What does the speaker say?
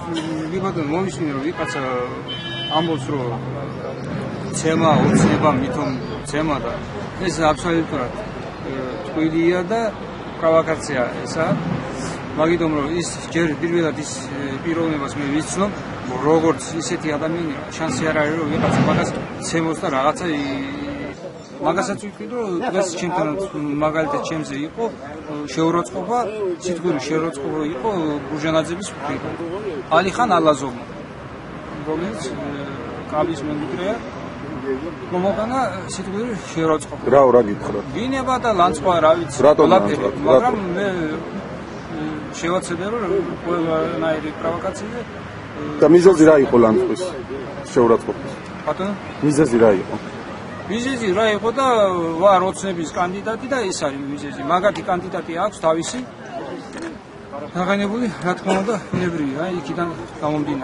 ვიღათან მომისმინე რომ ვიღაცა ამბობს რომ ცემა ოცნება მithom ცემა და ეს აბსოლუტურად ტყუილია და პროვოკაცია ესა მაგიტომ რომ ის ჯერ პირველად ის პიროვნებას მე ვიცნობ როგორც ისეთი ადამიანი შანსი არ არის რომ ვიღაცა მაგას ცემოს და რაღაცა მაგასაც ვიტყვი რომ დღეს ჩემთან მაგალითად ჩემზე იყო შეუროწყობა სიტყვური შეუროწყობა იყო ბურჟანაძების მხრიდან ალიხან ალაზოვმა რომელიც კაბის მემკვიდრეა მომოგანა სიტყვური შეუროწყობა რა გითხრათ ვინება და ლანცყვა რა ვიცი ყველაფერი მაგრამ მე შევაცედე რომ ყველანაირი პროვოკაცია და მიზეზი რა იყო ლანცყვის შეურაცხყოფის ბატონო მიზეზი რა იყო მიზეზი რა იყო და ვარ ოცნების კანდიდატი და ეს არის მიზეზი მაგათი კანდიდატი აქვს თავისი აღანებული რა თქმა უნდა ნებრივია იქიდან გამომდინარე